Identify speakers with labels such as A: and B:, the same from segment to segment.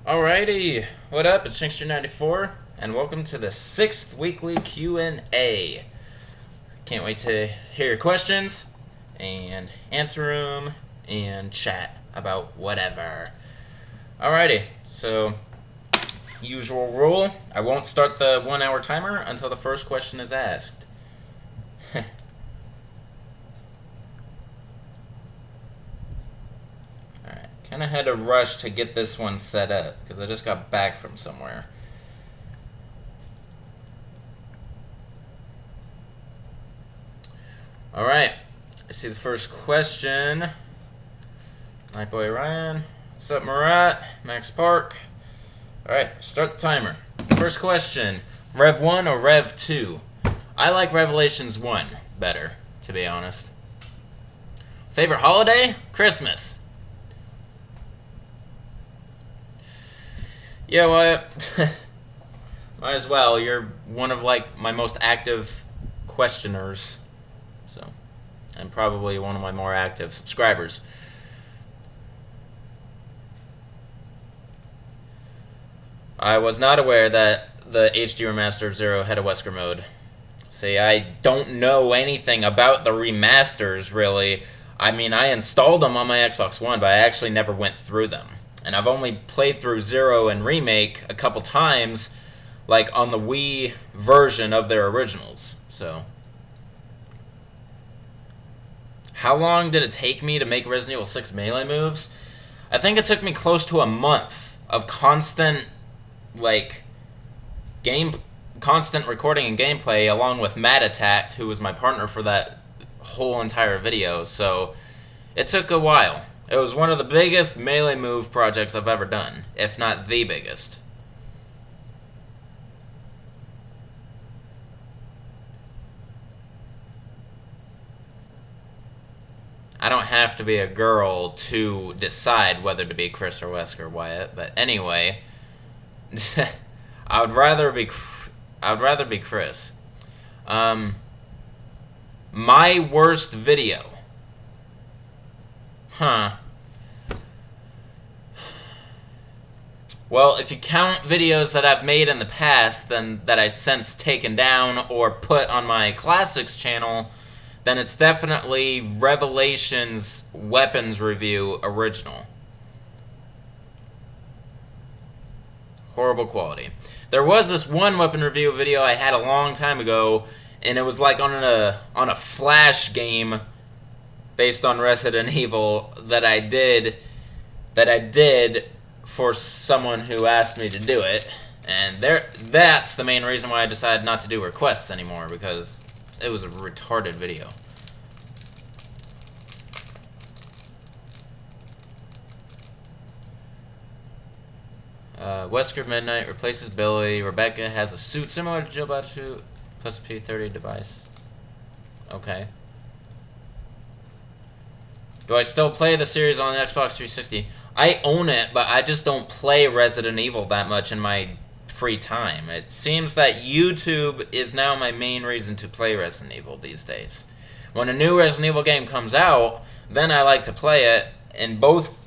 A: Alrighty, what up? It's Shankster94, and welcome to the 6th weekly Q&A. Can't wait to hear your questions, and answer them, and chat about whatever. Alrighty, so, usual rule, I won't start the 1 hour timer until the first question is asked. Kind of had to rush to get this one set up because I just got back from somewhere. Alright, I see the first question. Night Boy Ryan. What's up, Murat? Max Park. Alright, start the timer. First question, Rev 1 or Rev 2? I like Revelations 1 better, to be honest. Favorite holiday? Christmas. Yeah, well, might as well. You're one of, my most active questioners. So, and probably one of my more active subscribers. I was not aware that the HD remaster of Zero had a Wesker mode. See, I don't know anything about the remasters, really. I mean, I installed them on my Xbox One, but I actually never went through them. And I've only played through Zero and Remake a couple times, on the Wii version of their originals. So, how long did it take me to make Resident Evil 6 melee moves? I think it took me close to a month of constant, constant recording and gameplay, along with Matt Attacked, who was my partner for that whole entire video. So, it took a while. It was one of the biggest melee move projects I've ever done, if not the biggest. I don't have to be a girl to decide whether to be Chris or Wesker Wyatt, but anyway, I would rather be Chris. My worst video. Huh. Well, if you count videos that I've made in the past, then that I since taken down or put on my Classics channel, then it's definitely Revelations Weapons Review Original. Horrible quality. There was this one weapon review video I had a long time ago, and it was on a Flash game based on Resident Evil that I did for someone who asked me to do it, and that's the main reason why I decided not to do requests anymore, because it was a retarded video. Wesker Midnight replaces Billy. Rebecca has a suit similar to Jill Batsuit plus P30 device. Okay. Do I still play the series on the Xbox 360? I own it, but I just don't play Resident Evil that much in my free time. It seems that YouTube is now my main reason to play Resident Evil these days. When a new Resident Evil game comes out, then I like to play it, and both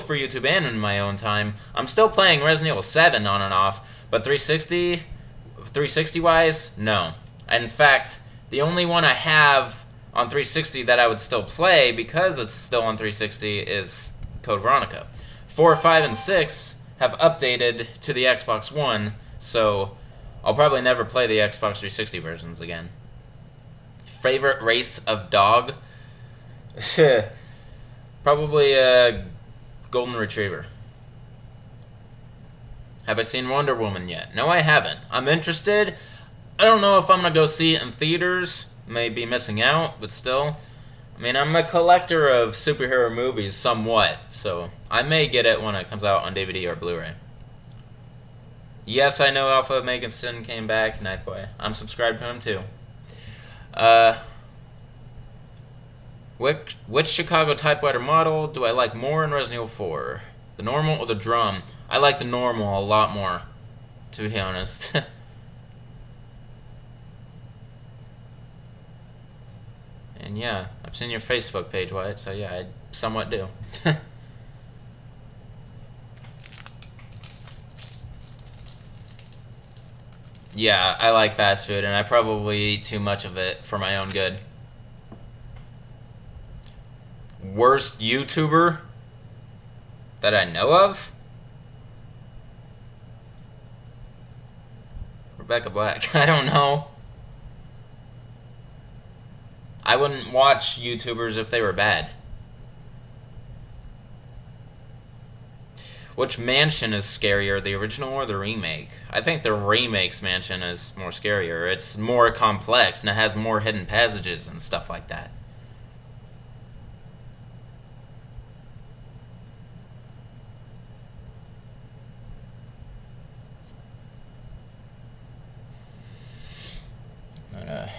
A: for YouTube and in my own time. I'm still playing Resident Evil 7 on and off, but 360 wise, no. In fact, the only one I have on 360 that I would still play, because it's still on 360, is Code Veronica. 4, 5, and 6 have updated to the Xbox One, so I'll probably never play the Xbox 360 versions again. Favorite race of dog? Probably a Golden Retriever. Have I seen Wonder Woman yet? No, I haven't. I'm interested. I don't know if I'm going to go see it in theaters. May be missing out, but still. I mean, I'm a collector of superhero movies somewhat, so I may get it when it comes out on DVD or Blu-ray. Yes, I know Alpha Megan Sin came back, Night Boy. I'm subscribed to him too. Which Chicago typewriter model do I like more in Resident Evil 4? The normal or the drum? I like the normal a lot more, to be honest. And yeah, I've seen your Facebook page, Wyatt, so yeah, I somewhat do. Yeah, I like fast food, and I probably eat too much of it for my own good. Worst YouTuber that I know of? Rebecca Black. I don't know. I wouldn't watch YouTubers if they were bad. Which mansion is scarier, the original or the remake? I think the remake's mansion is more scarier. It's more complex and it has more hidden passages and stuff like that. I'm gonna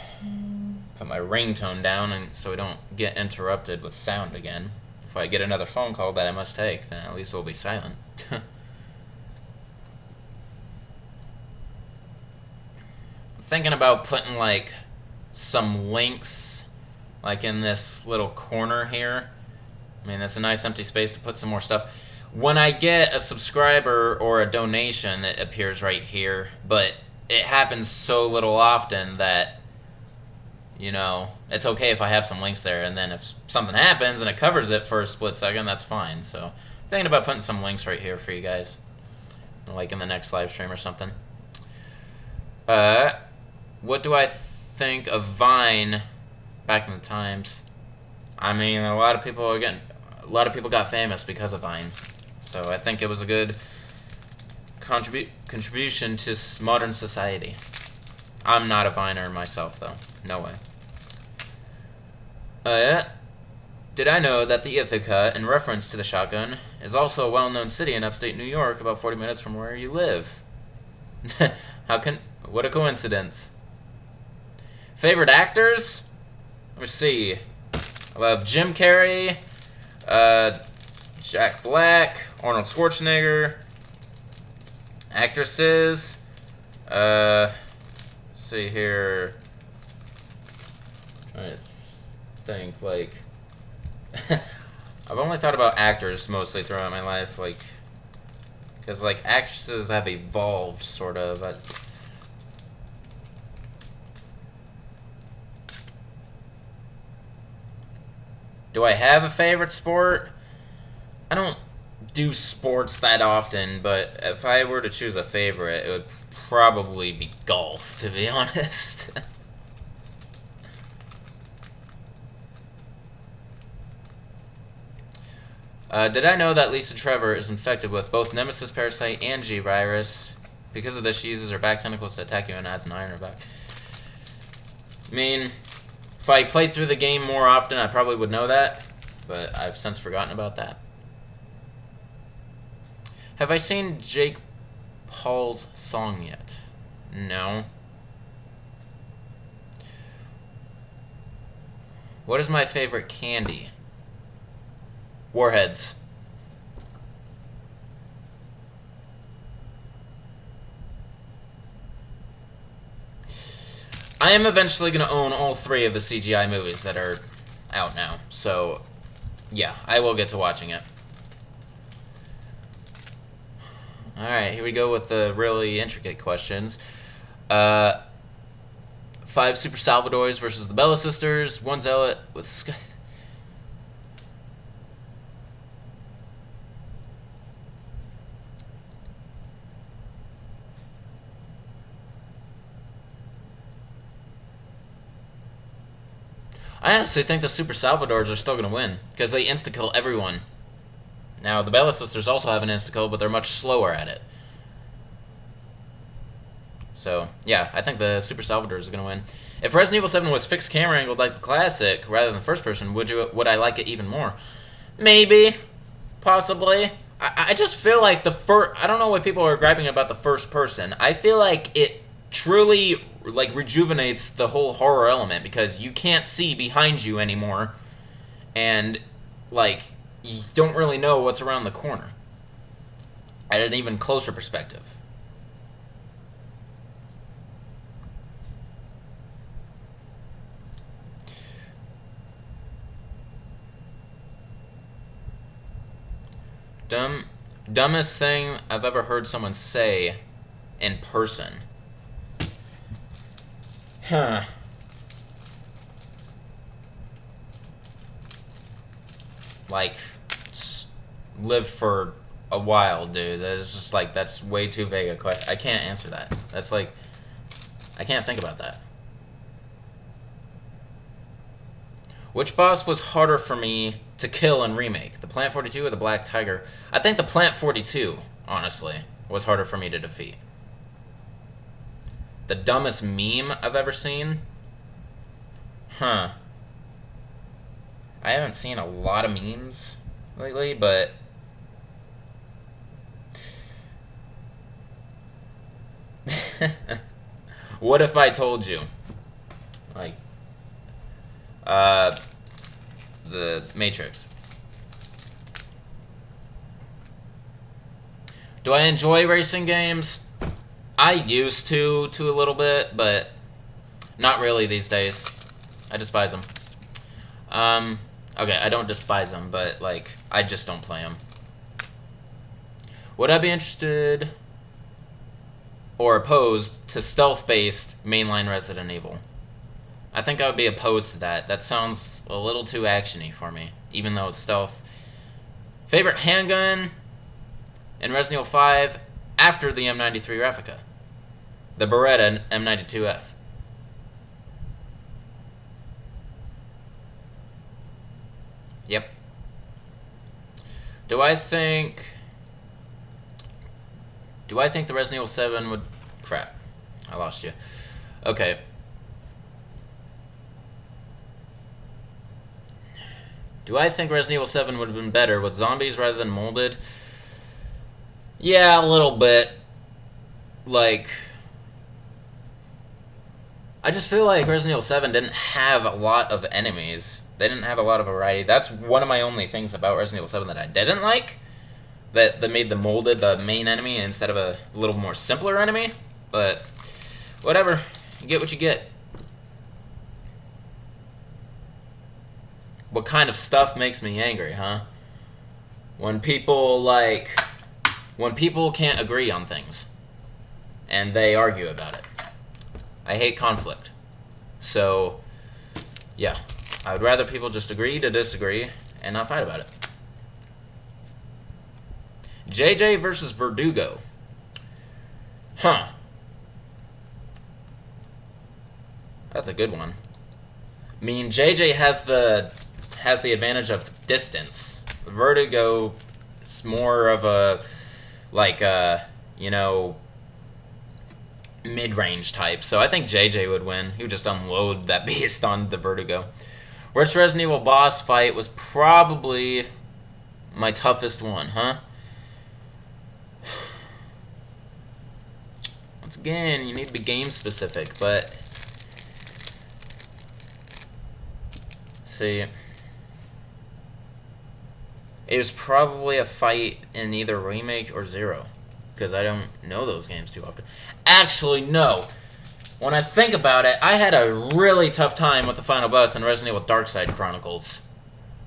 A: put my ringtone down and so we don't get interrupted with sound again. If I get another phone call that I must take, then at least we'll be silent. Thinking about putting like some links like in this little corner here. I mean, that's a nice empty space to put some more stuff. When I get a subscriber or a donation, it appears right here, but it happens so little often that, you know, it's okay if I have some links there, and then if something happens and it covers it for a split second, that's fine. So I'm thinking about putting some links right here for you guys, like in the next live stream or something. What do I think of Vine back in the times? I mean, a lot of people got famous because of Vine, so I think it was a good contribution to modern society. I'm not a Viner myself, though. No way. Did I know that the Ithaca, in reference to the shotgun, is also a well-known city in upstate New York, about 40 minutes from where you live? What a coincidence. Favorite actors? Let me see. I love Jim Carrey, Jack Black, Arnold Schwarzenegger. Actresses. Let's see here. I think, like... I've only thought about actors mostly throughout my life, like... Because, like, actresses have evolved, sort of. Do I have a favorite sport? I don't do sports that often, but if I were to choose a favorite, it would probably be golf, to be honest. Did I know that Lisa Trevor is infected with both Nemesis Parasite and G-Virus? Because of this, she uses her back tentacles to attack you and adds an eye in her back. I mean, if I played through the game more often, I probably would know that, but I've since forgotten about that. Have I seen Jake Paul's song yet? No. What is my favorite candy? Warheads. I am eventually going to own all 3 of the CGI movies that are out now. So, yeah, I will get to watching it. Alright, here we go with the really intricate questions. 5 Super Salvadors versus the Bella Sisters. 1 Zealot with Sky... I honestly think the Super Salvadors are still going to win, because they insta-kill everyone. Now, the Bella Sisters also have an insta-kill, but they're much slower at it. So, yeah, I think the Super Salvadors are going to win. If Resident Evil 7 was fixed camera angled like the classic, rather than first person, would I like it even more? Maybe. Possibly. I just feel like the first... I don't know what people are griping about the first person. I feel like it truly... like rejuvenates the whole horror element because you can't see behind you anymore and like you don't really know what's around the corner at an even closer perspective. Dumbest thing I've ever heard someone say in person. Huh. Like, live for a while, dude. That's just like, that's way too vague a question. I can't answer that. That's like, I can't think about that. Which boss was harder for me to kill in Remake? The Plant 42 or the Black Tiger? I think the Plant 42, honestly, was harder for me to defeat. The dumbest meme I've ever seen? Huh. I haven't seen a lot of memes lately, but... What if I told you? Like... The Matrix. Do I enjoy racing games? I used to a little bit, but not really these days. I despise them. Okay, I don't despise them, but, like, I just don't play them. Would I be interested or opposed to stealth-based mainline Resident Evil? I think I would be opposed to that. That sounds a little too action-y for me, even though it's stealth. Favorite handgun in Resident Evil 5 after the M93 replica? The Beretta M92F. Yep. Do I think the Resident Evil 7 would... Crap. I lost you. Okay. Do I think Resident Evil 7 would have been better with zombies rather than molded? Yeah, a little bit. Like... I just feel like Resident Evil 7 didn't have a lot of enemies. They didn't have a lot of variety. That's one of my only things about Resident Evil 7 that I didn't like. That made the molded the main enemy instead of a little more simpler enemy. But, whatever. You get what you get. What kind of stuff makes me angry, huh? When people, like... When people can't agree on things. And they argue about it. I hate conflict. So, yeah. I would rather people just agree to disagree and not fight about it. JJ versus Verdugo. Huh. That's a good one. I mean, JJ has the advantage of distance. Verdugo is more of a, like, you know, mid-range type. So I think JJ would win. He would just unload that beast on the Verdugo. Worst Resident Evil boss fight was probably my toughest one, huh? Once again, you need to be game specific, but... See... It was probably a fight in either Remake or Zero. Because I don't know those games too often. Actually, no. When I think about it, I had a really tough time with the final boss in Resident Evil Darkside Chronicles.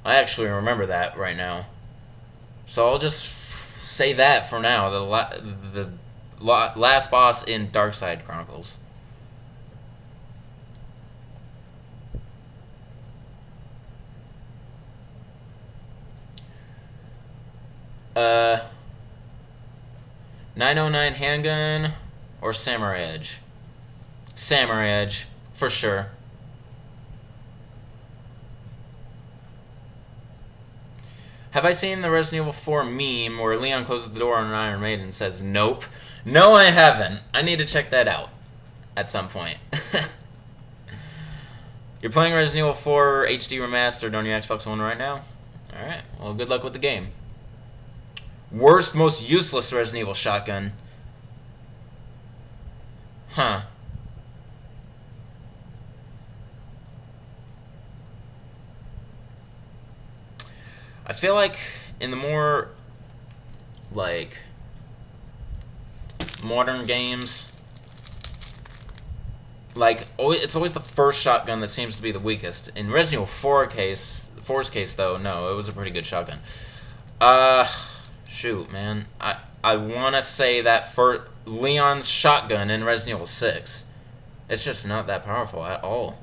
A: I actually remember that right now. So I'll just say that for now. The last boss in Darkside Chronicles. Uh... 909 handgun or Samurai Edge? Samurai Edge, for sure. Have I seen the Resident Evil 4 meme where Leon closes the door on an Iron Maiden and says, nope? No, I haven't. I need to check that out at some point. You're playing Resident Evil 4 HD Remastered on your Xbox One right now? Alright, well, good luck with the game. Worst, most useless Resident Evil shotgun. Huh. I feel like in the more, like, modern games, like, it's always the first shotgun that seems to be the weakest. In Resident Evil 4's case, though, no, it was a pretty good shotgun. Shoot, man. I want to say that for Leon's shotgun in Resident Evil 6. It's just not that powerful at all.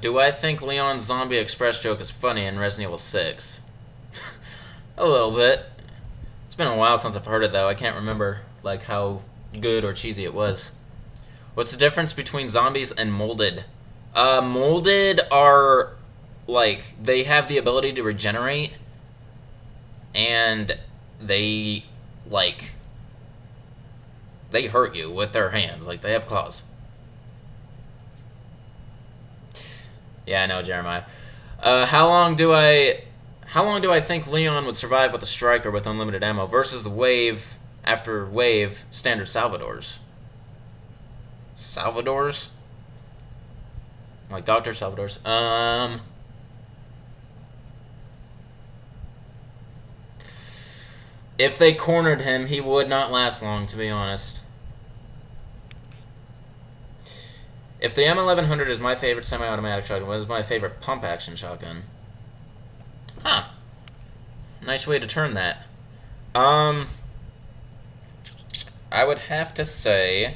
A: Do I think Leon's Zombie Express joke is funny in Resident Evil 6? A little bit. It's been a while since I've heard it, though. I can't remember, like, how good or cheesy it was. What's the difference between zombies and molded? Molded are, like, they have the ability to regenerate, and they, like, they hurt you with their hands. Like, they have claws. Yeah, I know, Jeremiah. How long do I think Leon would survive with a striker with unlimited ammo versus the wave after wave standard Salvadors? Salvadors? Like Dr. Salvadors. If they cornered him, he would not last long, to be honest. If the M1100 is my favorite semi-automatic shotgun, what is my favorite pump-action shotgun? Huh. Nice way to turn that. I would have to say...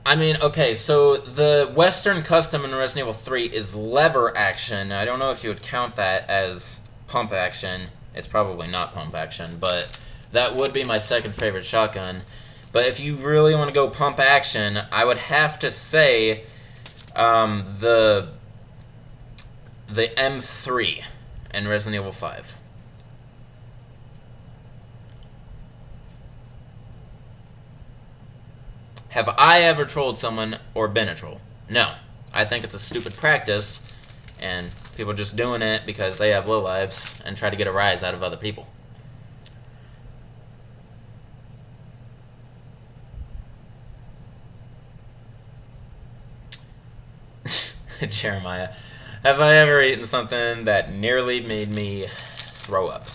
A: I mean, okay, so the Western Custom in Resident Evil 3 is lever action. I don't know if you would count that as pump action. It's probably not pump action, but that would be my second favorite shotgun. But if you really want to go pump action, I would have to say the M3 in Resident Evil 5. Have I ever trolled someone or been a troll? No. I think it's a stupid practice, and people are just doing it because they have low lives and try to get a rise out of other people. Jeremiah, have I ever eaten something that nearly made me throw up?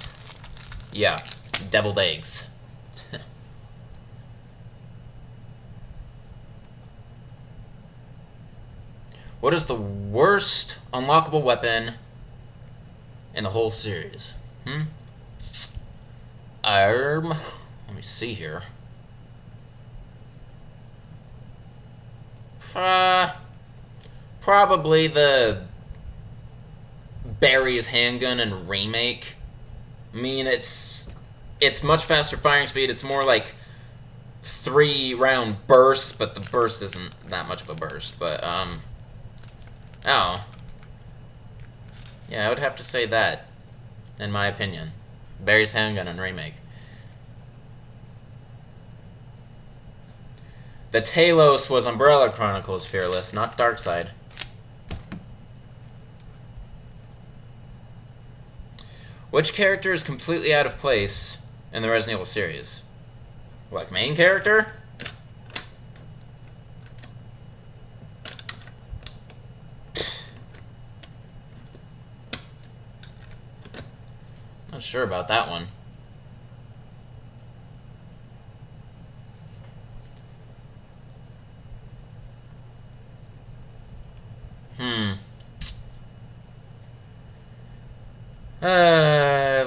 A: Yeah, deviled eggs. What is the worst unlockable weapon in the whole series? Let me see here. Probably the Barry's handgun and remake. I mean, it's much faster firing speed. It's more like 3-round bursts, but the burst isn't that much of a burst. But oh. Yeah, I would have to say that, in my opinion. Barry's handgun and remake. The Talos was Umbrella Chronicles Fearless, not Darkside. Which character is completely out of place in the Resident Evil series? Like, main character? Not sure about that one.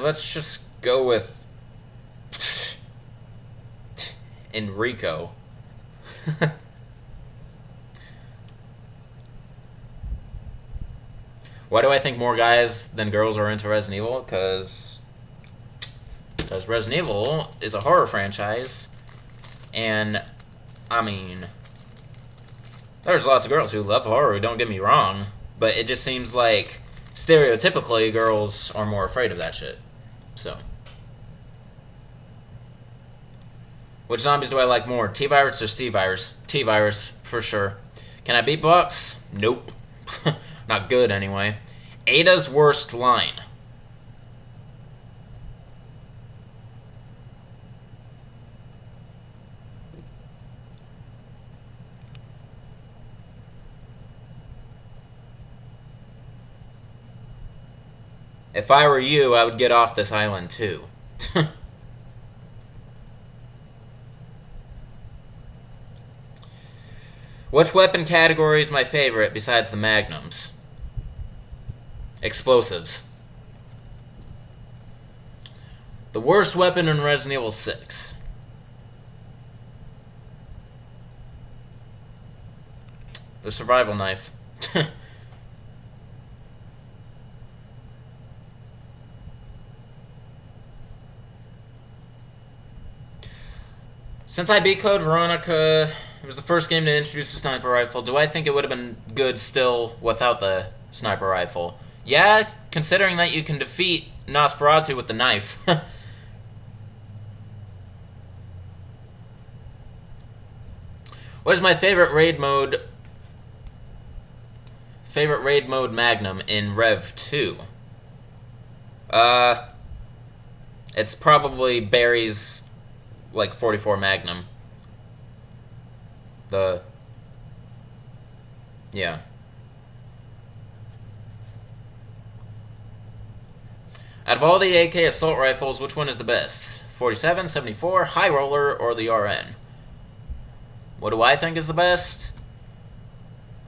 A: Let's just go with Enrico. Why do I think more guys than girls are into Resident Evil? Because Resident Evil is a horror franchise, and I mean, there's lots of girls who love horror, don't get me wrong, but it just seems like stereotypically girls are more afraid of that shit. So, which zombies do I like more, T-Virus or Steve-Virus? T-Virus, for sure. Can I beatbox? Nope. Not good, anyway. Ada's worst line. If I were you, I would get off this island too. Which weapon category is my favorite besides the magnums? Explosives. The worst weapon in Resident Evil 6. The survival knife. Since I beat Code Veronica, it was the first game to introduce the sniper rifle. Do I think it would have been good still without the sniper rifle? Yeah, considering that you can defeat Nosferatu with the knife. What is my favorite raid mode? Favorite raid mode Magnum in Rev 2? It's probably Barry's like 44 Magnum. Yeah. Out of all the AK assault rifles, which one is the best? 47, 74, High Roller, or the RN? What do I think is the best?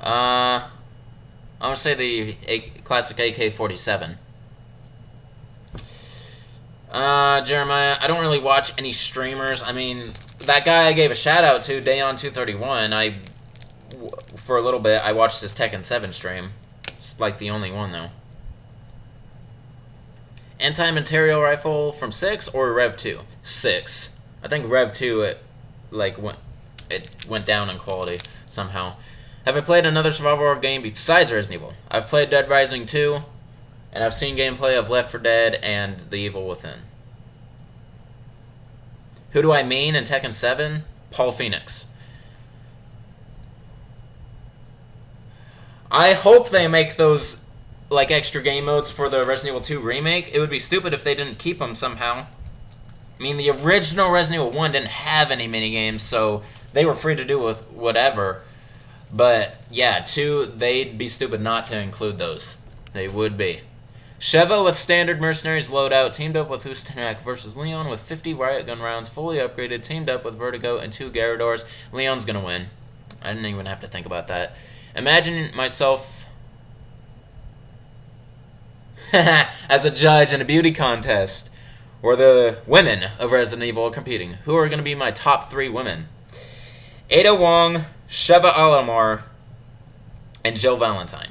A: I'm gonna say the classic AK-47. Jeremiah, I don't really watch any streamers. I mean, that guy I gave a shout out to, Dayon231, for a little bit, I watched his Tekken 7 stream. It's like the only one, though. Anti-material rifle from 6 or Rev 2? 6. I think Rev 2, it went down in quality somehow. Have I played another survival horror game besides Resident Evil? I've played Dead Rising 2, and I've seen gameplay of Left 4 Dead and The Evil Within. Who do I main in Tekken 7? Paul Phoenix. I hope they make those like extra game modes for the Resident Evil 2 remake. It would be stupid if they didn't keep them somehow. I mean, the original Resident Evil 1 didn't have any minigames, so they were free to do with whatever. But, yeah, 2, they'd be stupid not to include those. They would be. Sheva with standard mercenaries loadout, teamed up with Hustanak versus Leon with 50 riot gun rounds, fully upgraded, teamed up with Vertigo and 2 Garradors. Leon's gonna win. I didn't even have to think about that. Imagine myself as a judge in a beauty contest where the women of Resident Evil are competing. Who are going to be my top 3 women? Ada Wong, Sheva Alomar, and Jill Valentine.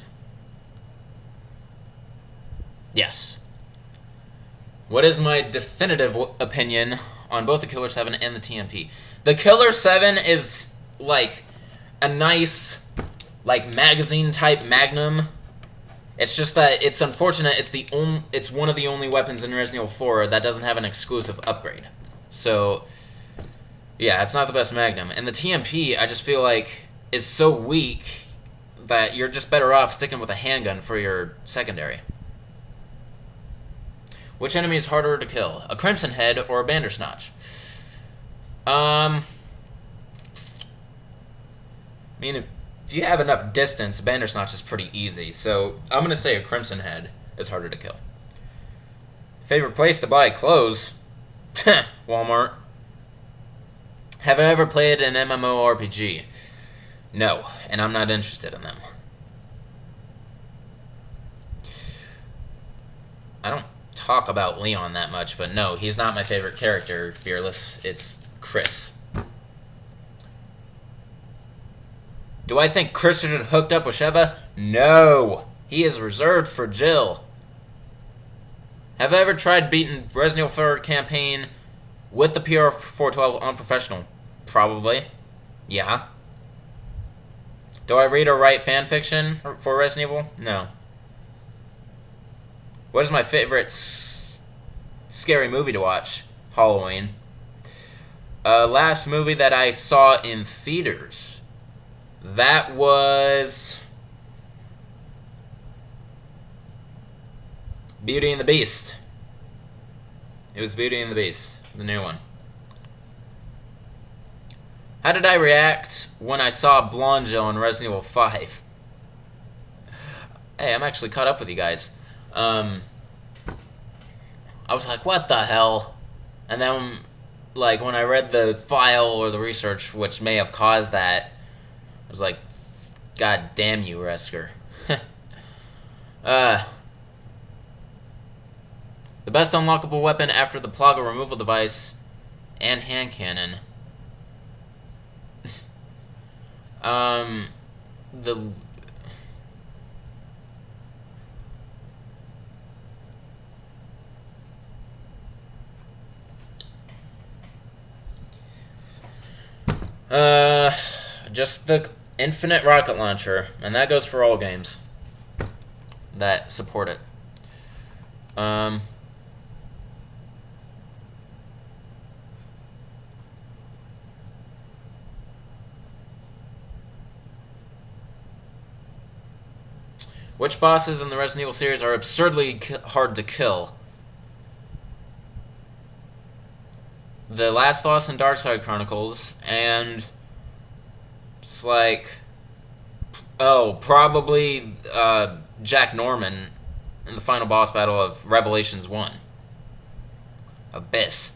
A: Yes. What is my definitive opinion on both the Killer 7 and the TMP? The Killer 7 is like a nice, like, magazine-type Magnum. It's just that it's unfortunate. It's one of the only weapons in Resident Evil 4 that doesn't have an exclusive upgrade. So, yeah, it's not the best Magnum. And the TMP, I just feel like, is so weak that you're just better off sticking with a handgun for your secondary. Which enemy is harder to kill? A Crimson Head or a Bandersnatch? I mean, if you have enough distance, Bandersnatch is pretty easy. So I'm going to say a Crimson Head is harder to kill. Favorite place to buy clothes? Walmart. Have I ever played an MMORPG? No, and I'm not interested in them. I don't talk about Leon that much, but no, he's not my favorite character, Fearless. It's Chris. Do I think Chris should have hooked up with Sheva? No. He is reserved for Jill. Have I ever tried beating Resident Evil 4 campaign with the PR412 on professional? Probably. Yeah. Do I read or write fanfiction for Resident Evil? No. What is my favorite scary movie to watch? Halloween. Last movie that I saw in theaters. That was Beauty and the Beast. It was Beauty and the Beast, the new one. How did I react when I saw Blonde Jill in Resident Evil 5? Hey, I'm actually caught up with you guys. I was like, what the hell? And then, like, when I read the file or the research, which may have caused that, I was like, God damn you, Resker. The best unlockable weapon after the Plaga removal device and hand cannon. The just the infinite rocket launcher, and that goes for all games that support it. Which bosses in the Resident Evil series are absurdly hard to kill? The last boss in Darkside Chronicles, and it's like, oh, probably Jack Norman in the final boss battle of Revelations 1. Abyss.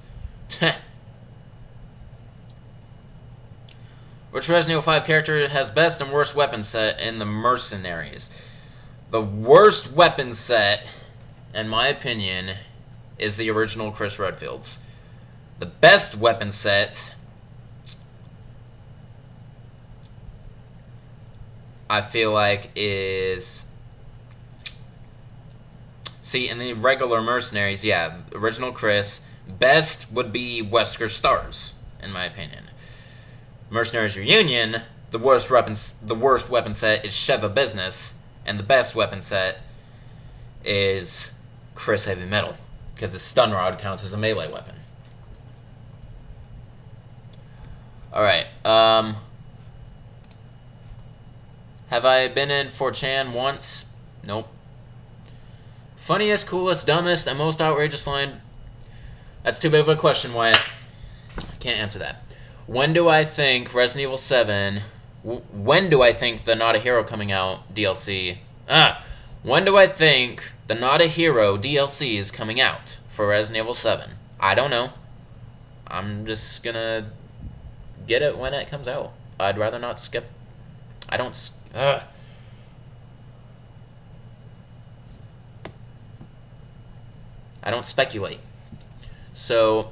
A: Which Resident Evil 5 character has best and worst weapon set in the Mercenaries? The worst weapon set, in my opinion, is the original Chris Redfield's. The best weapon set, I feel like, is... See, in the regular Mercenaries, yeah, original Chris. Best would be Wesker Stars, in my opinion. Mercenaries Reunion, the worst weapon set is Sheva Business, and the best weapon set is Chris Heavy Metal, because his stun rod counts as a melee weapon. Alright, have I been in 4chan once? Nope. Funniest, coolest, dumbest, and most outrageous line? That's too big of a question, Wyatt. I can't answer that. When do I think Resident Evil 7... When do I think the Not a Hero coming out DLC... When do I think the Not a Hero DLC is coming out for Resident Evil 7? I don't know. I'm just gonna get it when it comes out. I'd rather not skip... I don't... I don't speculate. So...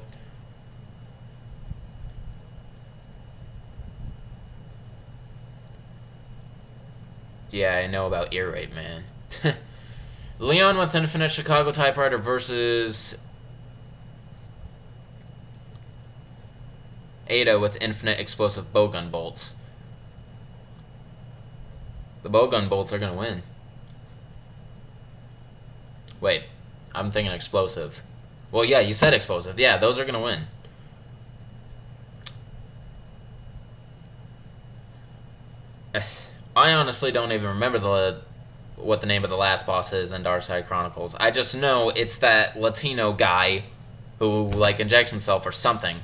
A: Yeah, I know about ear rape, man. Leon with Infinite Chicago Typewriter versus Ada with Infinite Explosive Bowgun Bolts. The Bowgun Bolts are going to win. Wait, I'm thinking explosive. Well, yeah, you said explosive. Yeah, those are going to win. I honestly don't even remember what the name of the last boss is in Darkside Chronicles. I just know it's that Latino guy who, like, injects himself or something.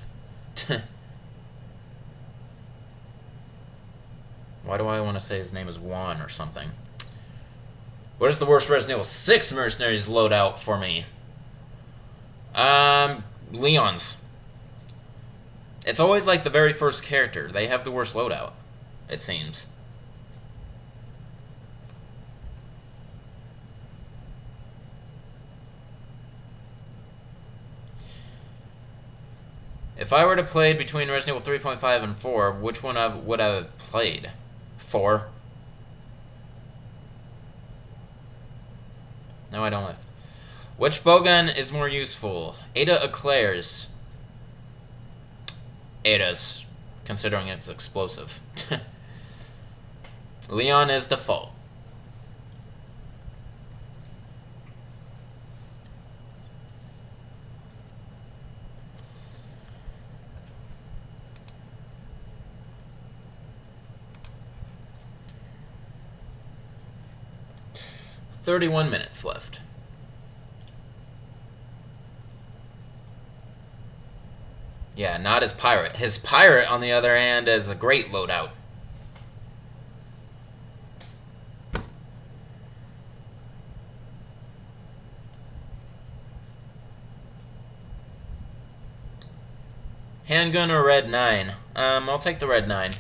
A: Why do I want to say his name is Juan or something? What is the worst Resident Evil 6 Mercenaries loadout for me? Leon's. It's always like the very first character. They have the worst loadout, it seems. If I were to play between Resident Evil 3.5 and 4, which one would I have played? 4. No, I don't have. Which bowgun is more useful? Ada Eclairs. Ada's, considering it's explosive. Leon is default. "31 minutes left. Yeah, not his pirate. His pirate, on the other hand, is a great loadout. Handgun or red 9? I'll take the red 9.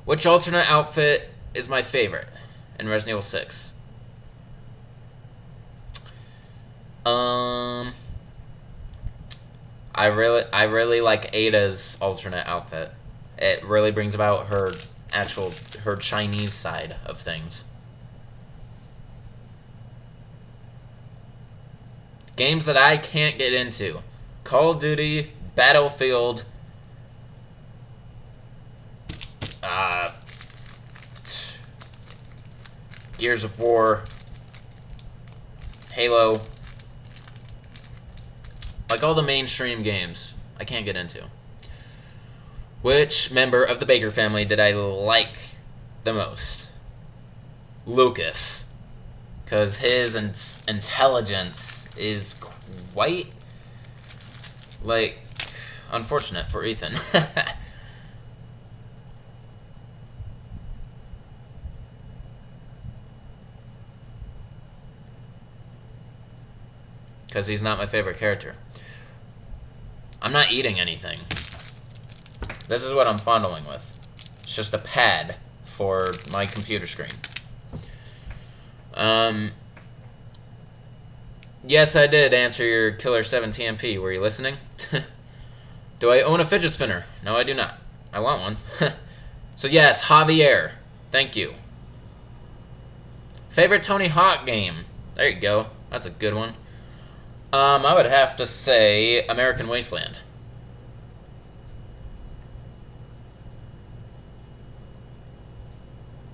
A: Which alternate outfit is my favorite in Resident Evil 6? I really like Ada's alternate outfit. It really brings about her Chinese side of things. Games that I can't get into: Call of Duty, Battlefield, Gears of War, Halo. Like all the mainstream games, I can't get into. Which member of the Baker family did I like the most? Lucas. Because his intelligence is quite, like, unfortunate for Ethan. Because he's not my favorite character. I'm not eating anything. This is what I'm fondling with. It's just a pad for my computer screen. Yes, I did answer your Killer 7 TMP. Were you listening? Do I own a fidget spinner? No, I do not. I want one. So yes, Javier. Thank you. Favorite Tony Hawk game? There you go. That's a good one. I would have to say American Wasteland.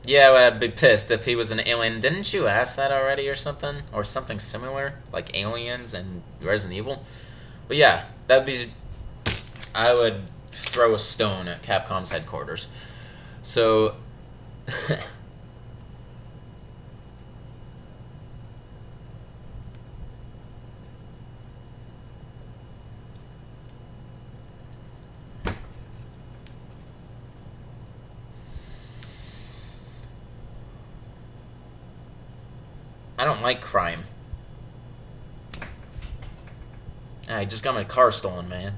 A: Yeah, well, I'd be pissed if he was an alien. Didn't you ask that already or something? Or something similar? Like aliens and Resident Evil? But yeah, that'd be... I would throw a stone at Capcom's headquarters. So... I don't like crime. I just got my car stolen, man.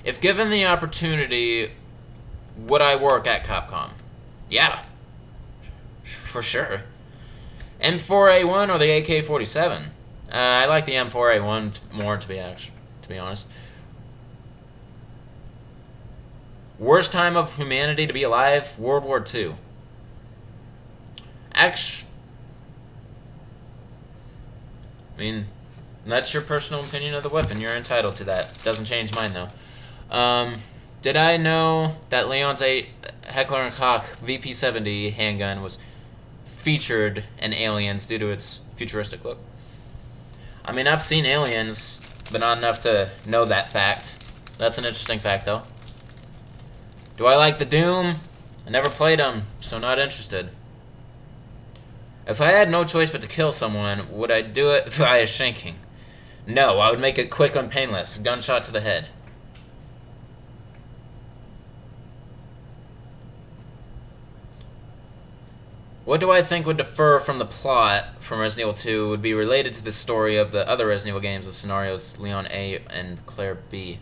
A: If given the opportunity, would I work at Capcom? Yeah, for sure. M4A1 or the AK-47? I like the M4A1 more, to be honest. Worst time of humanity to be alive? World War II. Actually, I mean, that's your personal opinion of the weapon. You're entitled to that. Doesn't change mine, though. Did I know that Leon's Heckler & Koch VP-70 handgun was featured in Aliens due to its futuristic look? I mean, I've seen Aliens, but not enough to know that fact. That's an interesting fact, though. Do I like the Doom? I never played them, so not interested. If I had no choice but to kill someone, would I do it via shanking? No, I would make it quick and painless. Gunshot to the head. What do I think would differ from the plot from Resident Evil 2 would be related to the story of the other Resident Evil games with scenarios Leon A and Claire B?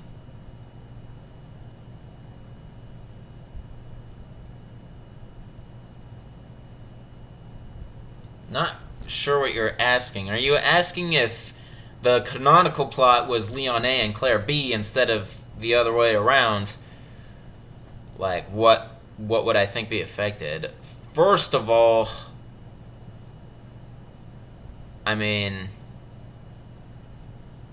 A: Not sure what you're asking. Are you asking if the canonical plot was Leon A and Claire B instead of the other way around? Like, what would I think be affected? First of all, I mean,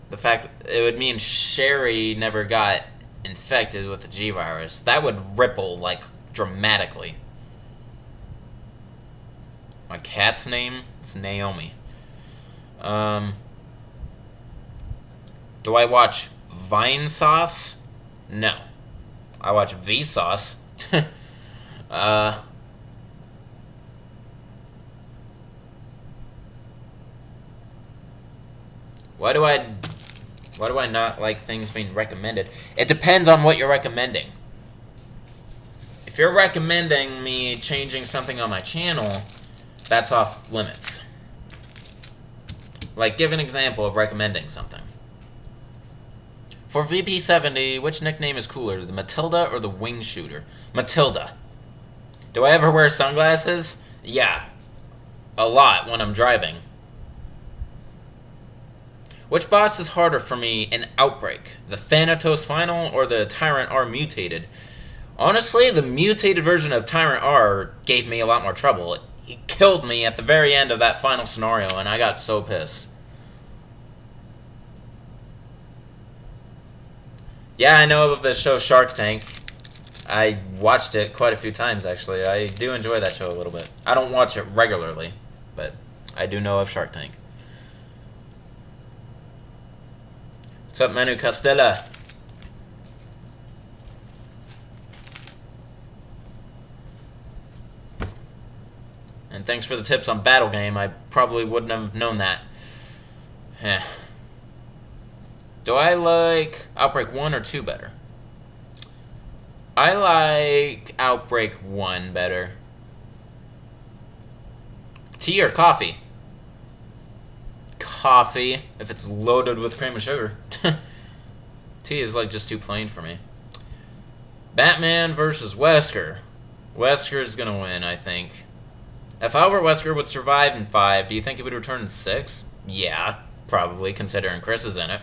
A: the fact it would mean Sherry never got infected with the G virus. That would ripple, like, dramatically. My cat's name is Naomi. Do I watch Vine Sauce? No. I watch Vsauce. uh, why do I not like things being recommended? It depends on what you're recommending. If you're recommending me changing something on my channel, that's off limits. Like, give an example of recommending something. For VP70, which nickname is cooler, the Matilda or the Wing Shooter? Matilda. Do I ever wear sunglasses? Yeah. A lot when I'm driving. Which boss is harder for me in Outbreak? The Thanatos Final or the Tyrant R Mutated? Honestly, the mutated version of Tyrant R gave me a lot more trouble. He killed me at the very end of that final scenario, and I got so pissed. Yeah, I know of the show Shark Tank. I watched it quite a few times, actually. I do enjoy that show a little bit. I don't watch it regularly, but I do know of Shark Tank. What's up, Manu Costella? And thanks for the tips on Battle Game. I probably wouldn't have known that. Do I like Outbreak 1 or 2 better? I like Outbreak 1 better. Tea or coffee? Coffee, if it's loaded with cream and sugar. Tea is like just too plain for me. Batman versus Wesker. Wesker's gonna win, I think. If Albert Wesker would survive in 5, do you think he would return in 6? Yeah, probably, considering Chris is in it.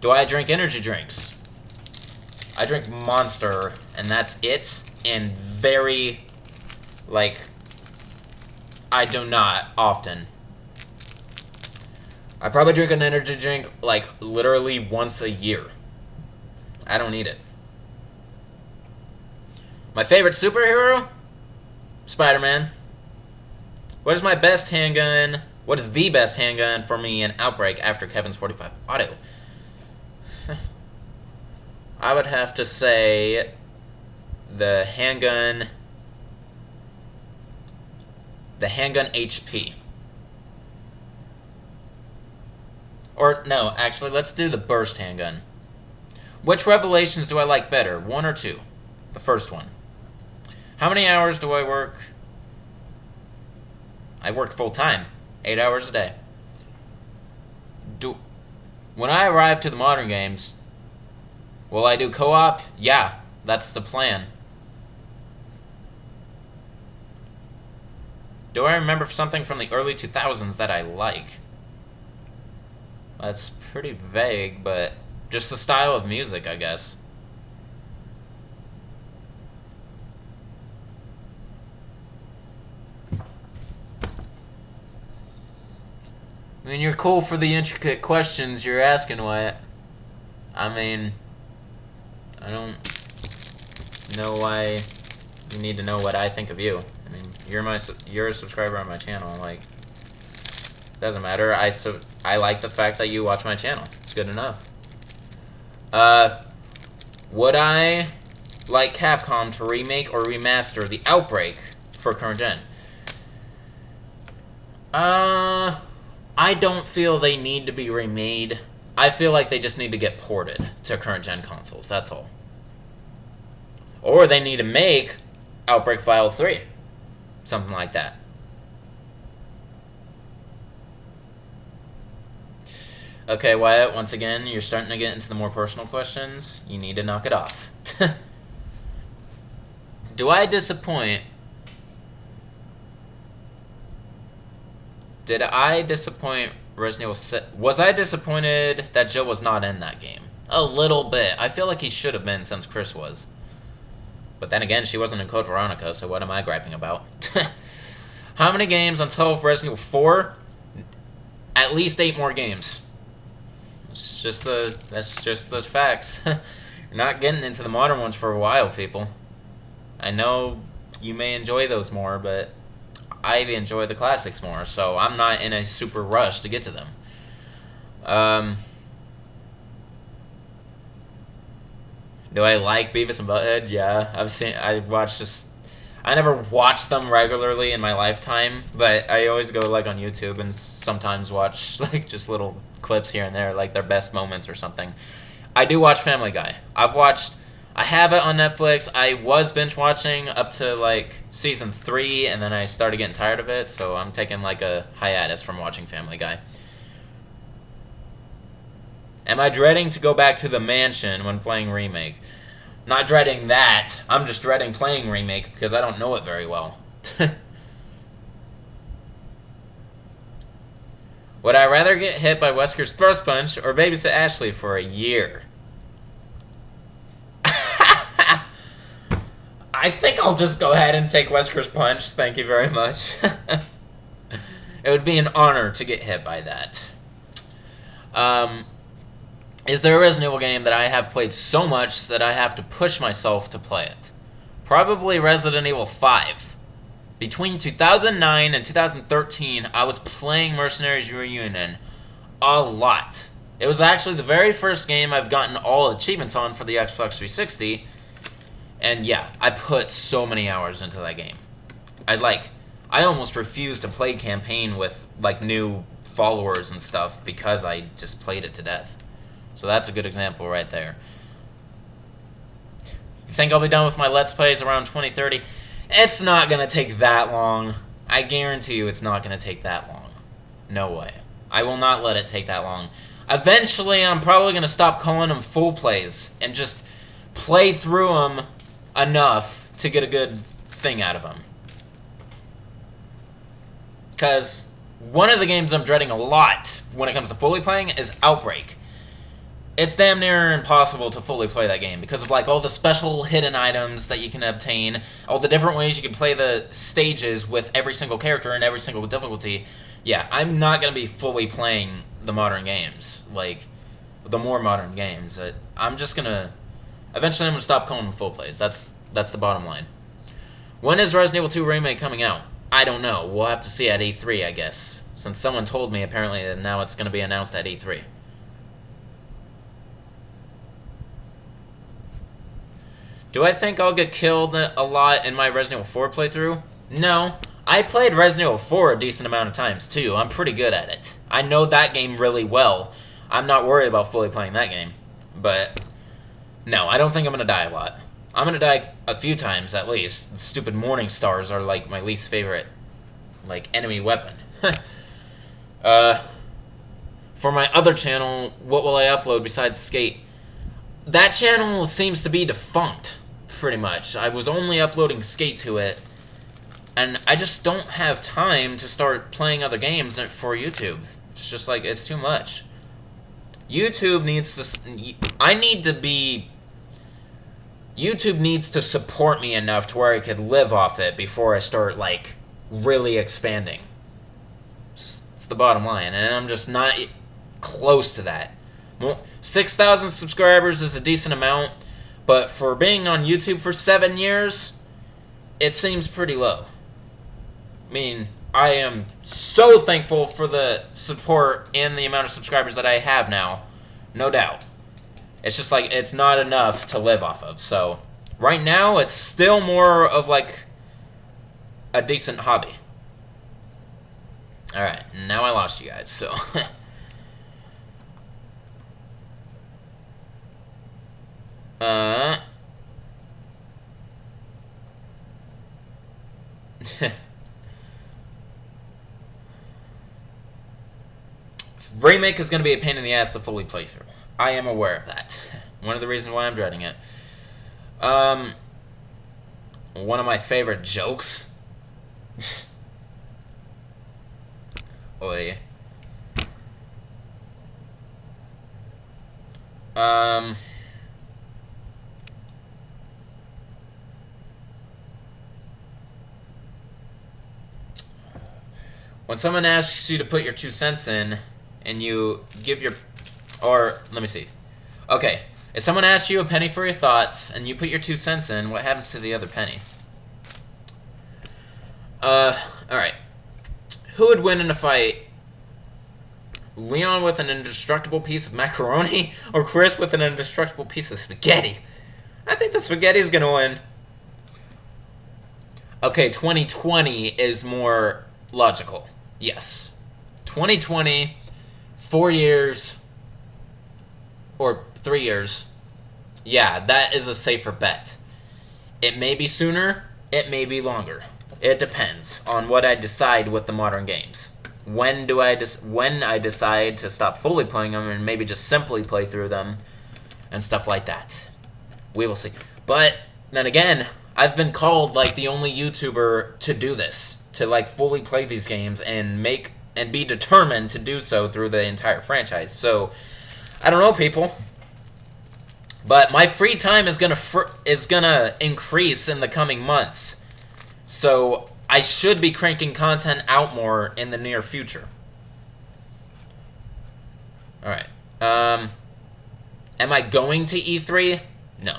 A: Do I drink energy drinks? I drink Monster, and that's it. And very, like, I do not often. I probably drink an energy drink, like, literally once a year. I don't need it. My favorite superhero? Spider-Man. What is my best handgun? What is the best handgun for me in Outbreak after Kevin's 45 auto? I would have to say the handgun HP. Or, no, actually, let's do the burst handgun. Which Revelations do I like better, 1 or 2? The first one. How many hours do I work? I work full-time, 8 hours a day. When I arrive to the modern games, will I do co-op? Yeah, that's the plan. Do I remember something from the early 2000s that I like? That's pretty vague, but just the style of music, I guess. I mean, you're cool for the intricate questions you're asking, Wyatt. I mean, I don't know why you need to know what I think of you. I mean, you're a subscriber on my channel. Like, doesn't matter. I like the fact that you watch my channel. It's good enough. Would I like Capcom to remake or remaster the Outbreak for current gen? I don't feel they need to be remade. I feel like they just need to get ported to current gen consoles. That's all. Or they need to make Outbreak File 3. Something like that. Okay, Wyatt, once again, you're starting to get into the more personal questions. You need to knock it off. Do I disappoint? Did I disappoint Resident Evil 6? Was I disappointed that Jill was not in that game? A little bit. I feel like he should have been since Chris was. But then again, she wasn't in Code Veronica, so what am I griping about? How many games until Resident Evil 4? At least 8 more games. That's just the facts. You're not getting into the modern ones for a while, people. I know you may enjoy those more, but I enjoy the classics more, so I'm not in a super rush to get to them. Do I like Beavis and Butthead? Yeah, I watched just. I never watched them regularly in my lifetime, but I always go like on YouTube and sometimes watch like just little clips here and there, like their best moments or something. I do watch Family Guy. I have it on Netflix. I was binge watching up to like season 3, and then I started getting tired of it, so I'm taking like a hiatus from watching Family Guy. Am I dreading to go back to the mansion when playing Remake? Not dreading that. I'm just dreading playing Remake because I don't know it very well. Would I rather get hit by Wesker's thrust punch or babysit Ashley for a year? I think I'll just go ahead and take Wesker's punch. Thank you very much. It would be an honor to get hit by that. Is there a Resident Evil game that I have played so much that I have to push myself to play it? Probably Resident Evil 5. Between 2009 and 2013, I was playing Mercenaries Reunion a lot. It was actually the very first game I've gotten all achievements on for the Xbox 360. And yeah, I put so many hours into that game. I almost refused to play campaign with like new followers and stuff because I just played it to death. So that's a good example right there. You think I'll be done with my Let's Plays around 2030? It's not going to take that long. I guarantee you it's not going to take that long. No way. I will not let it take that long. Eventually, I'm probably going to stop calling them full plays and just play through them enough to get a good thing out of them. Because one of the games I'm dreading a lot when it comes to fully playing is Outbreak. It's damn near impossible to fully play that game because of like all the special hidden items that you can obtain, all the different ways you can play the stages with every single character and every single difficulty. Yeah, I'm not going to be fully playing the modern games, like the more modern games. I'm just going to... Eventually I'm going to stop calling them full plays. That's the bottom line. When is Resident Evil 2 Remake coming out? I don't know. We'll have to see at E3, I guess. Since someone told me apparently that now it's going to be announced at E3. Do I think I'll get killed a lot in my Resident Evil 4 playthrough? No. I played Resident Evil 4 a decent amount of times, too. I'm pretty good at it. I know that game really well. I'm not worried about fully playing that game. But, no, I don't think I'm going to die a lot. I'm going to die a few times, at least. The stupid Morning Stars are, like, my least favorite, like, enemy weapon. For my other channel, what will I upload besides Skate? That channel seems to be defunct, pretty much. I was only uploading Skate to it, and I just don't have time to start playing other games for YouTube. It's just like, it's too much. YouTube needs to... YouTube needs to support me enough to where I could live off it before I start, like, really expanding. It's the bottom line, and I'm just not close to that. 6,000 subscribers is a decent amount, but for being on YouTube for 7 years, it seems pretty low. I mean, I am so thankful for the support and the amount of subscribers that I have now, no doubt. It's just like, it's not enough to live off of, so right now, it's still more of like a decent hobby. Alright, now I lost you guys, so... Remake is going to be a pain in the ass to fully play through. I am aware of that. One of the reasons why I'm dreading it. One of my favorite jokes. Oh yeah. When someone asks you to put your 2 cents in, and you give your... Or, let me see. Okay, if someone asks you a penny for your thoughts, and you put your 2 cents in, what happens to the other penny? Alright. Who would win in a fight? Leon with an indestructible piece of macaroni, or Chris with an indestructible piece of spaghetti? I think the Spaghetti's gonna win. Okay, 2020 is more logical. Yes. 2020, 4 years, or 3 years. Yeah, that is a safer bet. It may be sooner, it may be longer. It depends on what I decide with the modern games. When I decide to stop fully playing them and maybe just simply play through them and stuff like that. We will see. But then again, I've been called like the only YouTuber to do this, to like fully play these games and be determined to do so through the entire franchise. So I don't know, people. But my free time is gonna increase in the coming months. So I should be cranking content out more in the near future. Alright. Am I going to E3? No.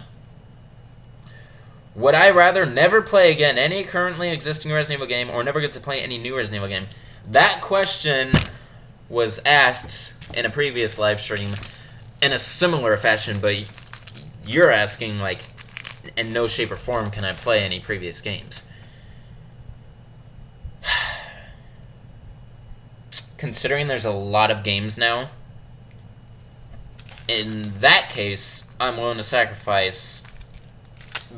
A: Would I rather never play again any currently existing Resident Evil game or never get to play any new Resident Evil game? That question was asked in a previous live stream in a similar fashion, but you're asking, like, in no shape or form can I play any previous games. Considering there's a lot of games now, in that case, I'm willing to sacrifice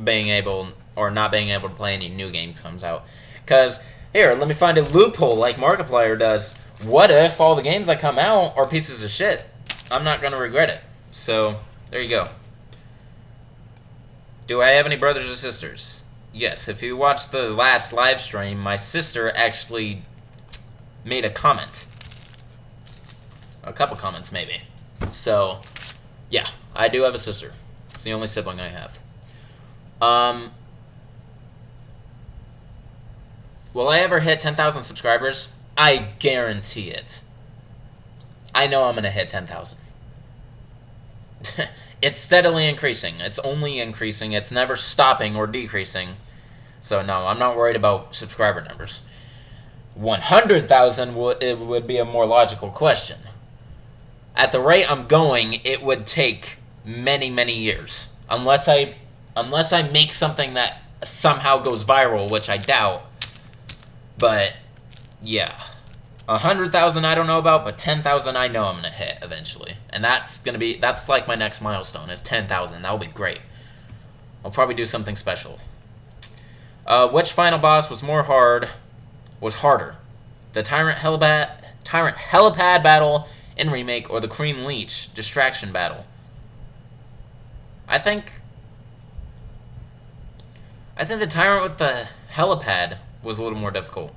A: being able or not being able to play any new games comes out. Because, here, let me find a loophole like Markiplier does. What if all the games that come out are pieces of shit? I'm not going to regret it. So, there you go. Do I have any brothers or sisters? Yes, if you watched the last live stream, my sister actually made a comment. A couple comments, maybe. So, yeah, I do have a sister. It's the only sibling I have. Will I ever hit 10,000 subscribers? I guarantee it. I know I'm going to hit 10,000. It's steadily increasing. It's only increasing. It's never stopping or decreasing. So, no, I'm not worried about subscriber numbers. 100,000 would be a more logical question. At the rate I'm going, it would take many, many years. Unless I make something that somehow goes viral, which I doubt. But, yeah. 100,000 I don't know about, but 10,000 I know I'm going to hit eventually. And that's like my next milestone, is 10,000. That would be great. I'll probably do something special. Which final boss was harder? The Tyrant Helipad battle in Remake or the Cream Leech Distraction battle? I think the Tyrant with the Helipad was a little more difficult.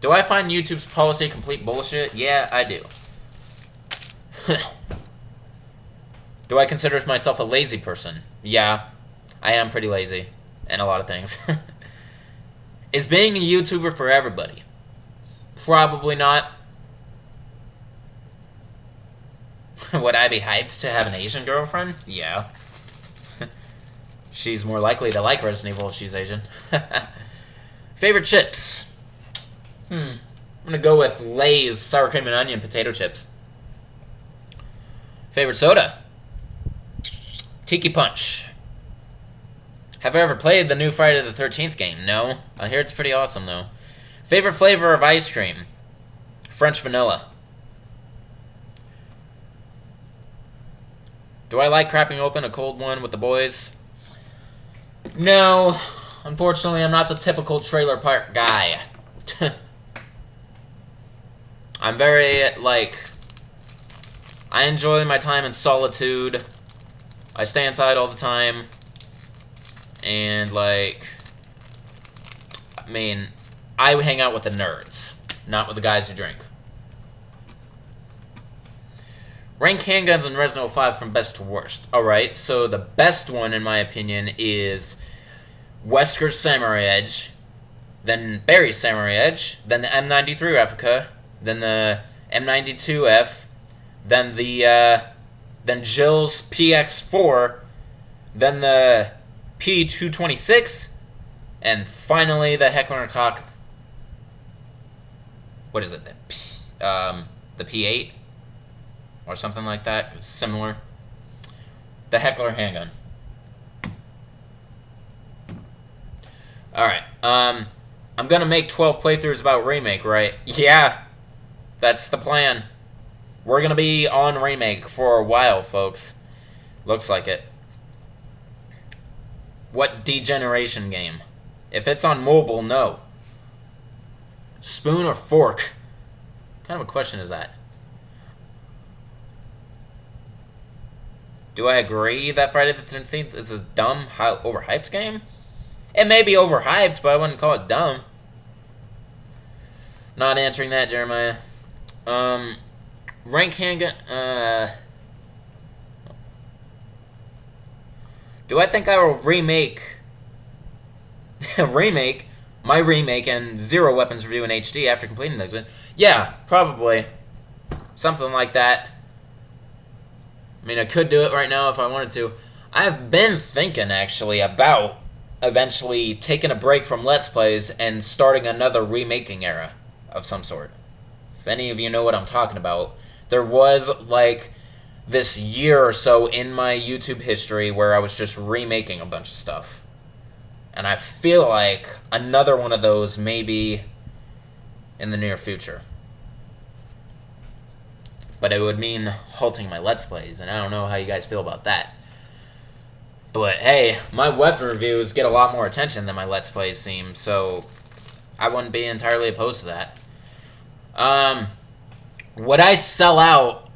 A: Do I find YouTube's policy complete bullshit? Yeah, I do. Do I consider myself a lazy person? Yeah, I am pretty lazy in a lot of things. Is being a YouTuber for everybody? Probably not. Would I be hyped to have an Asian girlfriend? Yeah. She's more likely to like Resident Evil if she's Asian. Favorite chips? I'm gonna go with Lay's sour cream and onion potato chips. Favorite soda? Tiki Punch. Have I ever played the new Friday the 13th game? No. I hear it's pretty awesome, though. Favorite flavor of ice cream? French vanilla. Do I like crapping open a cold one with the boys? No. Unfortunately, I'm not the typical trailer park guy. I'm very, I enjoy my time in solitude. I stay inside all the time. And, I hang out with the nerds, not with the guys who drink. Rank handguns in Resident Evil 5 from best to worst. Alright, so the best one, in my opinion, is Wesker's Samurai Edge, then Barry's Samurai Edge, then the M93 replica, then the M92F, then Jill's PX4, then the P226, and finally the Heckler & Koch. What is it? The P8 or something like that. It's similar. The Heckler handgun. Alright, I'm gonna make 12 playthroughs about Remake, right? Yeah, that's the plan. We're gonna be on Remake for a while, folks. Looks like it. What degeneration game? If it's on mobile, no. Spoon or fork? What kind of a question is that? Do I agree that Friday the 13th is a dumb, overhyped game? It may be overhyped, but I wouldn't call it dumb. Not answering that, Jeremiah. Rank handgun. Do I think I will remake my remake and Zero Weapons review in HD after completing those? Yeah, probably. Something like that. I mean, I could do it right now if I wanted to. I've been thinking, actually, about eventually taking a break from Let's Plays and starting another remaking era of some sort. If any of you know what I'm talking about, there was, like, this year or so in my YouTube history where I was just remaking a bunch of stuff. And I feel like another one of those may be in the near future. But it would mean halting my Let's Plays, and I don't know how you guys feel about that. But hey, my weapon reviews get a lot more attention than my Let's Plays seem, so I wouldn't be entirely opposed to that. Would I sell out?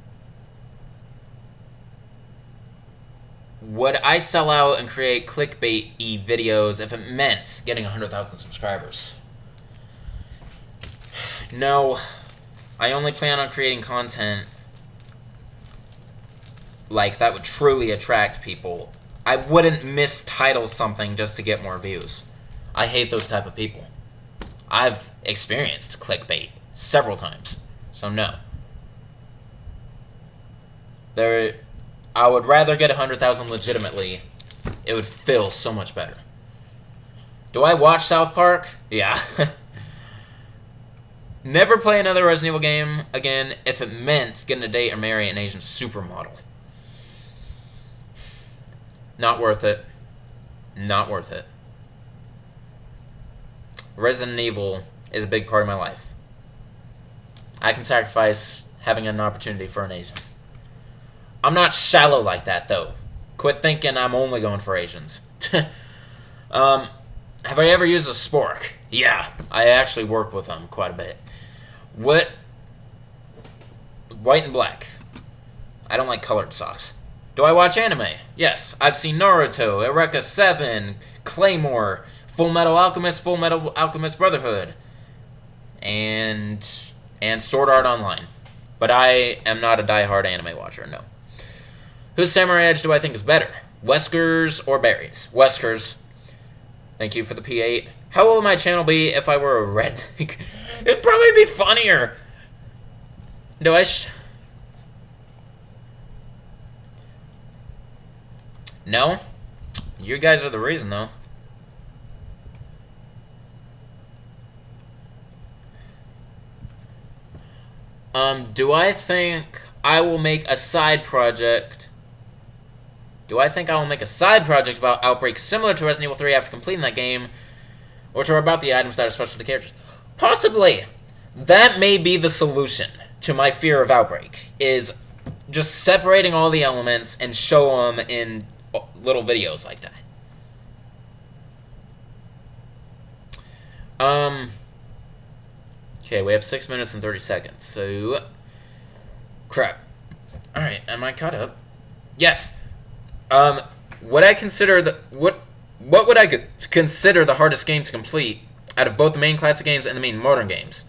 A: Would I sell out and create clickbait-y videos if it meant getting 100,000 subscribers? No. I only plan on creating content like that would truly attract people. I wouldn't mistitle something just to get more views. I hate those type of people. I've experienced clickbait several times, so no. I would rather get 100,000 legitimately. It would feel so much better. Do I watch South Park? Yeah. Never play another Resident Evil game again if it meant getting a date or marry an Asian supermodel. Not worth it. Not worth it. Resident Evil is a big part of my life. I can sacrifice having an opportunity for an Asian. I'm not shallow like that, though. Quit thinking I'm only going for Asians. Have I ever used a spork? Yeah, I actually work with them quite a bit. What? White and black. I don't like colored socks. Do I watch anime? Yes, I've seen Naruto, Eureka 7, Claymore, Full Metal Alchemist Brotherhood, and Sword Art Online. But I am not a diehard anime watcher, no. Whose Samurai Edge do I think is better? Wesker's or Barry's? Wesker's. Thank you for the P8. How will my channel be if I were a redneck? It'd probably be funnier. Do I No? You guys are the reason, though. Do I think I will make a side project? Do I think I will make a side project about Outbreak similar to Resident Evil 3 after completing that game? Or to about the items that are special to characters? Possibly! That may be the solution to my fear of Outbreak, is just separating all the elements and show them in little videos like that. Okay, we have 6 minutes and 30 seconds, so... Crap. Alright, am I caught up? Yes! Would I consider the... What would I consider the hardest game to complete out of both the main classic games and the main modern games?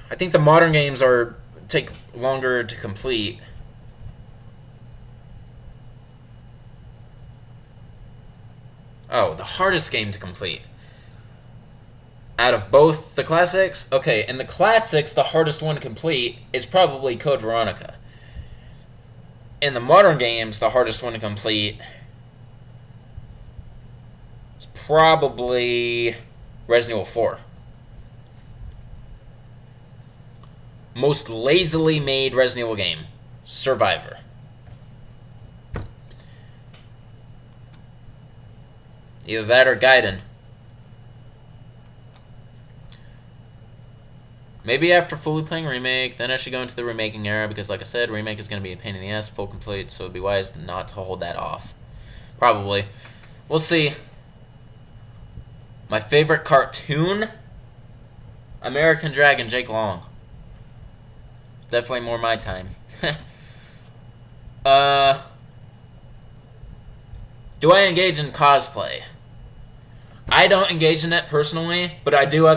A: I think the modern games take longer to complete. Oh, the hardest game to complete. Out of both the classics? Okay, in the classics, the hardest one to complete is probably Code Veronica. In the modern games, the hardest one to complete is probably Resident Evil 4. Most lazily made Resident Evil game, Survivor. Either that or Gaiden. Maybe after fully playing Remake, then I should go into the remaking era, because like I said, Remake is going to be a pain in the ass, full complete, so it'd be wise not to hold that off. Probably. We'll see. My favorite cartoon? American Dragon, Jake Long. Definitely more my time. Do I engage in cosplay? I don't engage in it personally, but I do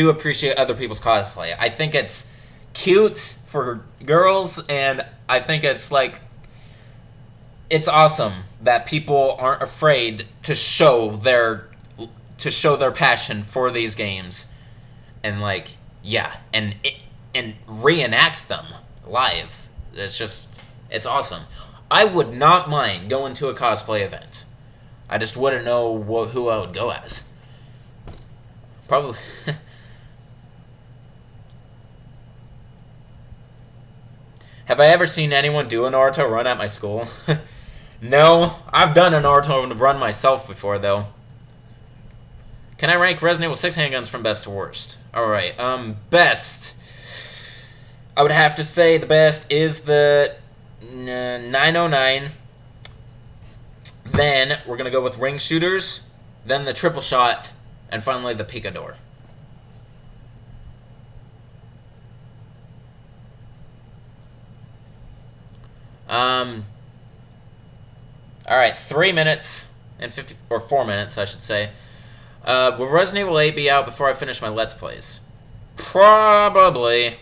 A: appreciate other people's cosplay. I think it's cute for girls, and I think it's like it's awesome that people aren't afraid to show their passion for these games, and like and reenact them live. It's awesome. I would not mind going to a cosplay event. I just wouldn't know who I would go as. Probably. Have I ever seen anyone do a Naruto run at my school? No, I've done a Naruto run myself before, though. Can I rank Resident Evil 6 handguns from best to worst? Alright, best. I would have to say the best is the 909. Then we're going to go with ring shooters, then the triple shot, and finally the picador. Alright, 3 minutes and 50, or 4 minutes, I should say. Will Resident Evil 8 be out before I finish my Let's Plays? Probably.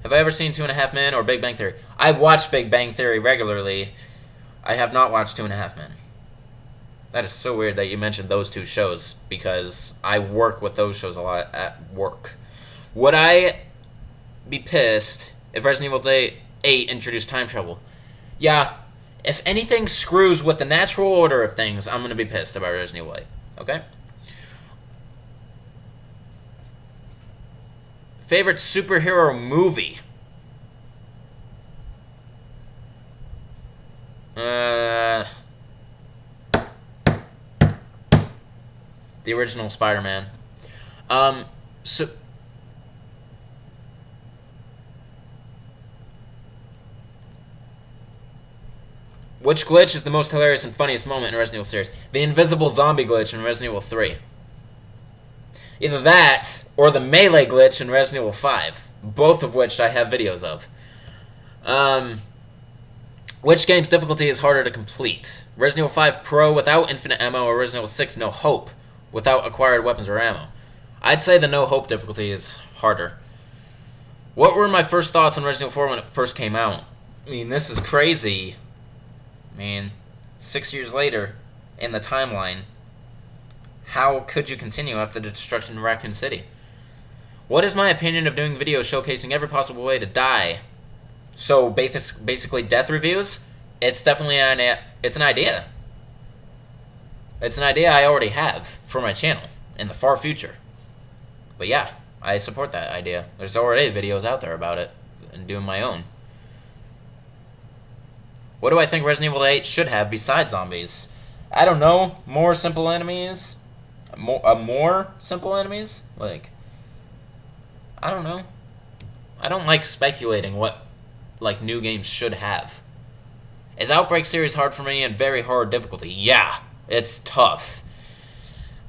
A: Have I ever seen 2.5 Men or Big Bang Theory? I watch Big Bang Theory regularly. I have not watched 2.5 Men. That is so weird that you mentioned those two shows, because I work with those shows a lot at work. Would I be pissed if Resident Evil 8 introduced time travel? Yeah. If anything screws with the natural order of things, I'm going to be pissed about Resident Evil 8. Okay? Favorite superhero movie? The original Spider-Man. So... Which glitch is the most hilarious and funniest moment in Resident Evil series? The invisible zombie glitch in Resident Evil 3. Either that, or the melee glitch in Resident Evil 5. Both of which I have videos of. Which game's difficulty is harder to complete? Resident Evil 5 Pro without infinite ammo, or Resident Evil 6 No Hope without acquired weapons or ammo? I'd say the No Hope difficulty is harder. What were my first thoughts on Resident Evil 4 when it first came out? I mean, this is crazy. I mean, 6 years later, in the timeline, how could you continue after the destruction of Raccoon City? What is my opinion of doing videos showcasing every possible way to die? So, basically death reviews? It's definitely an idea. It's an idea I already have for my channel in the far future. But yeah, I support that idea. There's already videos out there about it, and doing my own. What do I think Resident Evil 8 should have besides zombies? I don't know. More simple enemies? More simple enemies? Like, I don't know. I don't like speculating what, like, new games should have. Is Outbreak series hard for me and very hard difficulty? Yeah, it's tough.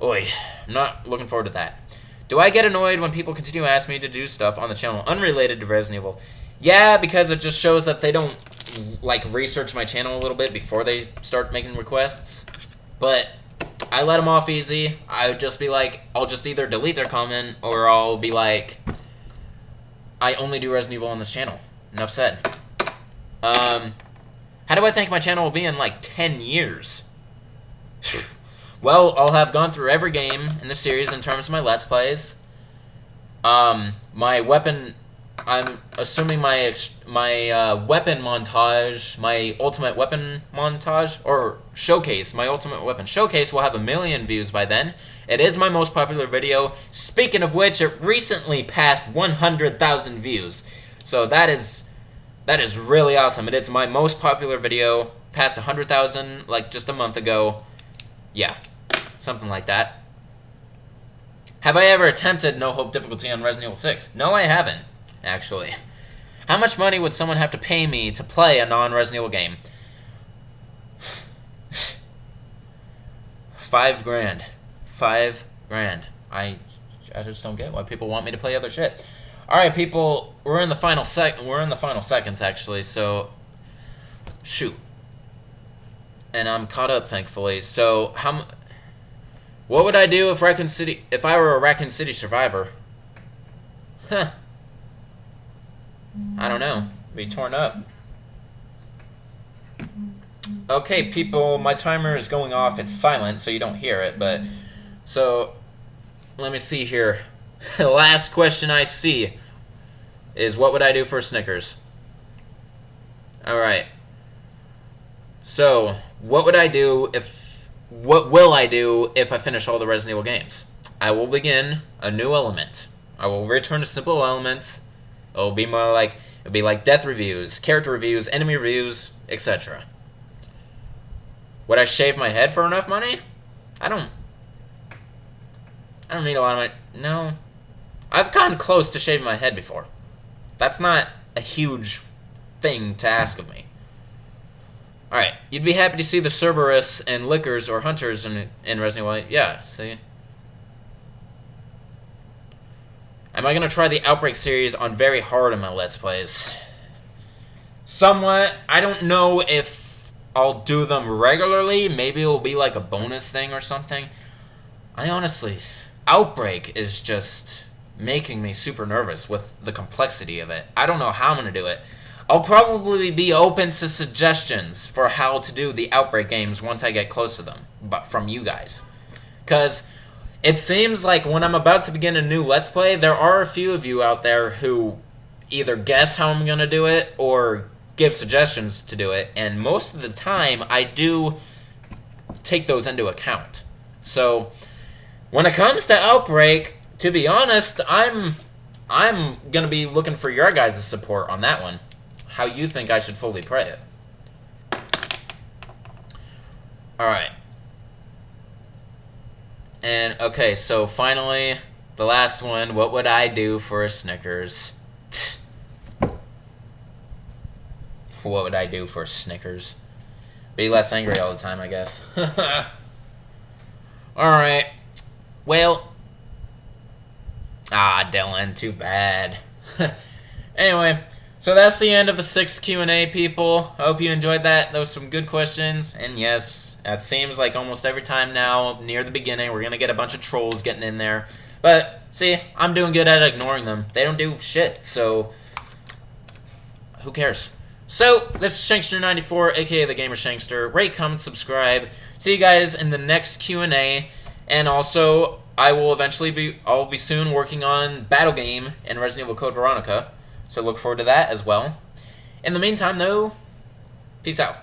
A: Oy, I'm not looking forward to that. Do I get annoyed when people continue to ask me to do stuff on the channel unrelated to Resident Evil? Yeah, because it just shows that they don't, like, research my channel a little bit before they start making requests. But I let them off easy. I would just be like, I'll just either delete their comment, or I'll be like, I only do Resident Evil on this channel. Enough said. How do I think my channel will be in, like, 10 years? Well, I'll have gone through every game in the series in terms of my Let's Plays. My weapon... I'm assuming my weapon montage, my ultimate weapon montage, or showcase, my ultimate weapon showcase will have 1 million views by then. It is my most popular video. Speaking of which, it recently passed 100,000 views. So that is really awesome. It is my most popular video passed 100,000 like just a month ago. Yeah, something like that. Have I ever attempted no hope difficulty on Resident Evil 6? No, I haven't, actually. How much money would someone have to pay me to play a non-Resident Evil game? $5,000. $5,000. I just don't get why people want me to play other shit. All right, people, we're in the final seconds actually. So, shoot. And I'm caught up, thankfully. So, what would I do if I were a Raccoon City survivor? Huh. I don't know. Be torn up. Okay, people, my timer is going off. It's silent, so you don't hear it, but... So, let me see here. The last question I see is, what would I do for Snickers? Alright. So, what will I do if I finish all the Resident Evil games? I will begin a new element. I will return to simple elements. It'll be like death reviews, character reviews, enemy reviews, etc. Would I shave my head for enough money? I don't need a lot of money. No. I've gotten close to shaving my head before. That's not a huge thing to ask of me. Alright, you'd be happy to see the Cerberus and Lickers or Hunters in Resident Evil. Yeah, see? Am I going to try the Outbreak series on very hard in my Let's Plays? Somewhat. I don't know if I'll do them regularly. Maybe it'll be like a bonus thing or something. I honestly... Outbreak is just making me super nervous with the complexity of it. I don't know how I'm going to do it. I'll probably be open to suggestions for how to do the Outbreak games once I get close to them, but from you guys. Because it seems like when I'm about to begin a new Let's Play, there are a few of you out there who either guess how I'm going to do it or give suggestions to do it, and most of the time I do take those into account. So when it comes to Outbreak, to be honest, I'm going to be looking for your guys' support on that one. How you think I should fully play it. Alright. And, okay, so finally, the last one. What would I do for a Snickers? What would I do for a Snickers? Be less angry all the time, I guess. Alright. Well. Dylan, too bad. Anyway, so that's the end of the 6th Q&A, people. I hope you enjoyed that. Those were some good questions. And yes, it seems like almost every time now, near the beginning, we're going to get a bunch of trolls getting in there. But, see, I'm doing good at ignoring them. They don't do shit, so who cares? So, this is Shankster94, aka TheGamerShankster. Rate, comment, subscribe. See you guys in the next Q&A. And also, I'll be soon working on Battle Game and Resident Evil Code Veronica. So look forward to that as well. In the meantime, though, peace out.